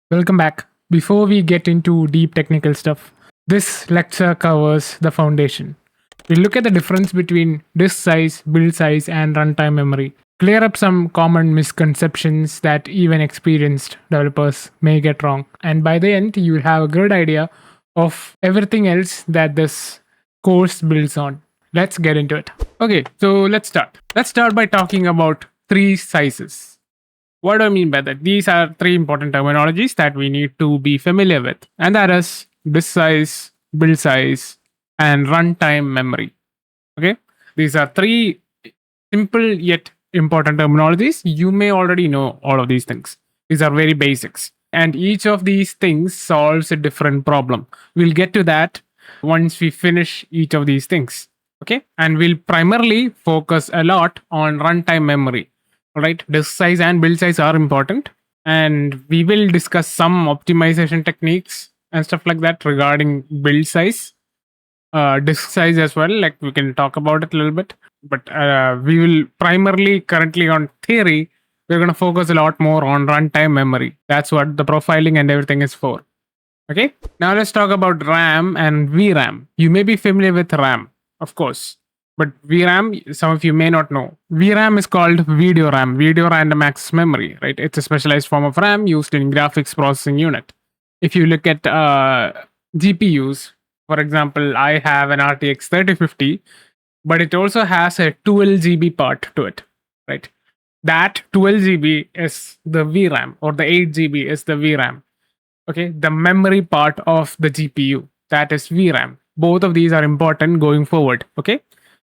Welcome back. Before we get into deep technical stuff, this lecture covers the foundation. We look at the difference between disk size, build size, and runtime memory. Clear up some common misconceptions that even experienced developers may get wrong. And by the end, you'll have a good idea of everything else that this course builds on. Let's get into it. Okay, so let's start. Let's start by talking about three sizes. What do I mean by that? These are three important terminologies that we need to be familiar with, and that is disk size, build size, and runtime memory. Okay, these are three simple yet important terminologies. You may already know all of these things. These are very basics, and each of these things solves a different problem. We'll get to that once we finish each of these things. Okay, and we'll primarily focus a lot on runtime memory. All right, disk size and build size are important, and we will discuss some optimization techniques and stuff like that regarding build size, disk size as well. Like we can talk about it a little bit, but we will primarily currently on theory. We're going to focus a lot more on runtime memory. That's what the profiling and everything is for. Okay, now let's talk about RAM and VRAM. You may be familiar with RAM, of course. But VRAM, some of you may not know. VRAM is called video RAM, video random access memory, right? It's a specialized form of RAM used in graphics processing unit. If you look at GPUs, for example, I have an RTX 3050, but it also has a 12 GB part to it, right? That 12 GB is the VRAM, or the 8 GB is the VRAM. Okay, the memory part of the GPU, that is VRAM. Both of these are important going forward. Okay,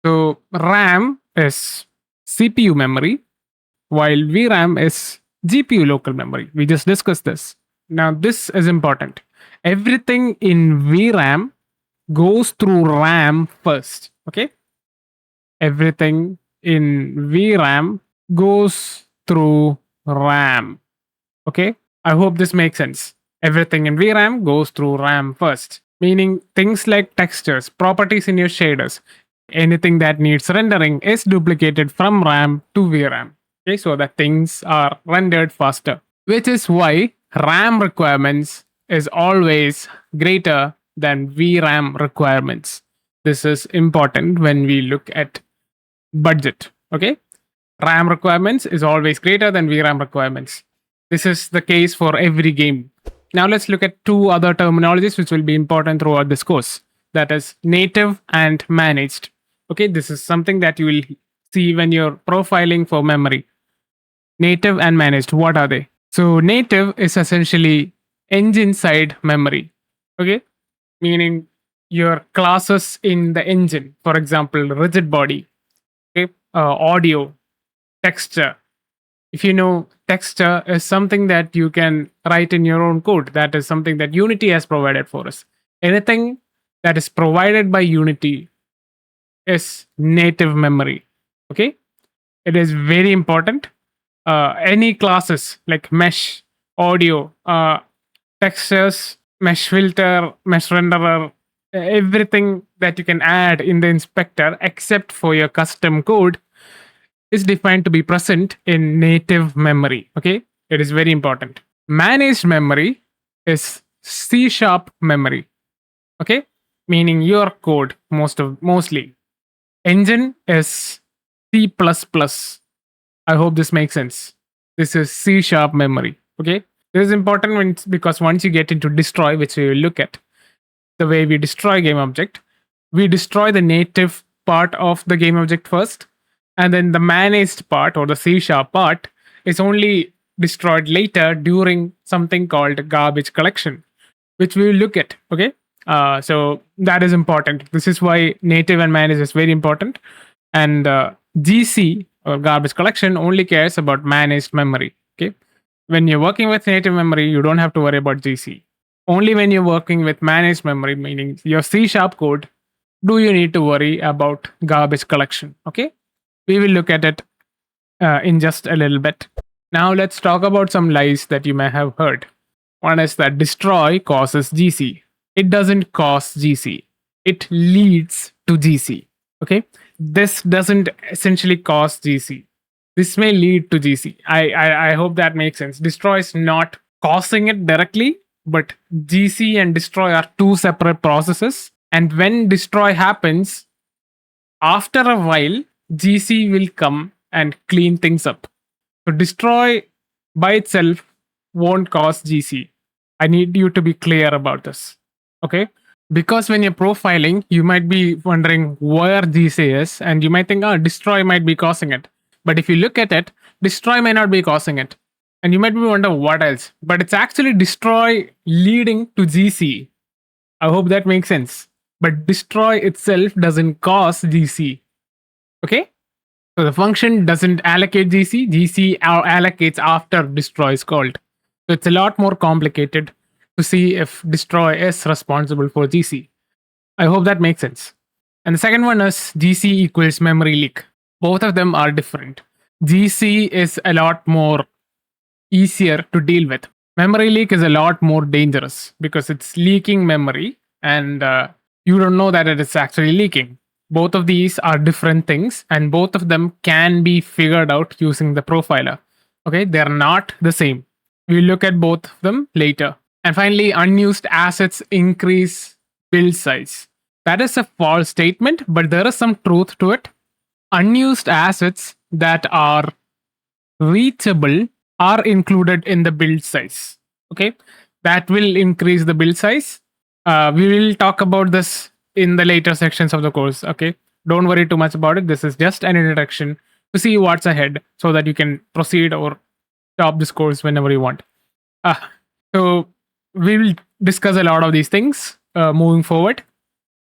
so RAM is CPU memory, while VRAM is GPU local memory. We just discussed this. Now, this is important. Everything in VRAM goes through RAM first. Okay, everything in VRAM goes through RAM. Okay, I hope this makes sense. Everything in VRAM goes through RAM first, meaning things like textures, properties in your shaders, anything that needs rendering is duplicated from RAM to VRAM. Okay, so that things are rendered faster, which is why RAM requirements is always greater than VRAM requirements. This is important when we look at budget. Okay, RAM requirements is always greater than VRAM requirements. This is the case for every game. Now let's look at two other terminologies which will be important throughout this course. That is native and managed. Okay, this is something that you will see when you're profiling for memory. Native and managed, what are they? So native is essentially engine side memory. Okay, meaning your classes in the engine, for example, rigid body, okay, audio, texture. If you know, texture is something that you can write in your own code. That is something that Unity has provided for us. Anything that is provided by Unity is native memory. Okay, it is very important. Any classes like mesh, audio, textures, mesh filter, mesh renderer, everything that you can add in the inspector except for your custom code is defined to be present in native memory. Okay, it is very important. Managed memory is C# memory. Okay, meaning your code mostly. Engine is C++. I hope this makes sense. This is C# memory. Okay, this is important because once you get into destroy, which we will look at, the way we destroy game object, we destroy the native part of the game object first, and then the managed part or the C# part is only destroyed later during something called garbage collection, which we will look at. Okay, so that is important. This is why native and managed is very important, and GC or garbage collection only cares about managed memory. Okay, when you're working with native memory, you don't have to worry about GC. Only when you're working with managed memory, meaning your C# code, do you need to worry about garbage collection. Okay, we will look at it in just a little bit. Now let's talk about some lies that you may have heard. One is that destroy causes GC. It doesn't cause GC. It leads to GC. Okay, this doesn't essentially cause GC. This may lead to GC. I hope that makes sense. Destroy is not causing it directly, but GC and destroy are two separate processes. And when destroy happens, after a while, GC will come and clean things up. So destroy by itself won't cause GC. I need you to be clear about this. Okay? Because when you're profiling, you might be wondering where GC is, and you might think, oh, destroy might be causing it. But if you look at it, destroy may not be causing it. And you might be wondering what else. But it's actually destroy leading to GC. I hope that makes sense. But destroy itself doesn't cause GC. Okay? So the function doesn't allocate GC. GC allocates after destroy is called. So it's a lot more complicated to see if destroy is responsible for GC. I hope that makes sense. And the second one is GC equals memory leak. Both of them are different. GC is a lot more easier to deal with. Memory leak is a lot more dangerous because it's leaking memory and you don't know that it is actually leaking. Both of these are different things and both of them can be figured out using the profiler. Okay, they're not the same. We'll look at both of them later. And finally, unused assets increase build size. That is a false statement, but there is some truth to it. Unused assets that are reachable are included in the build size. Okay, that will increase the build size. We will talk about this in the later sections of the course. Okay, don't worry too much about it. This is just an introduction to see what's ahead so that you can proceed or stop this course whenever you want. So we will discuss a lot of these things moving forward,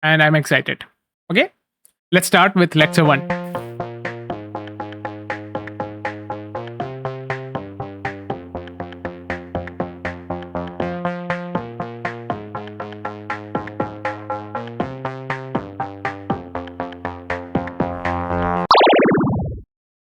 and I'm excited. Okay, let's start with lecture 1.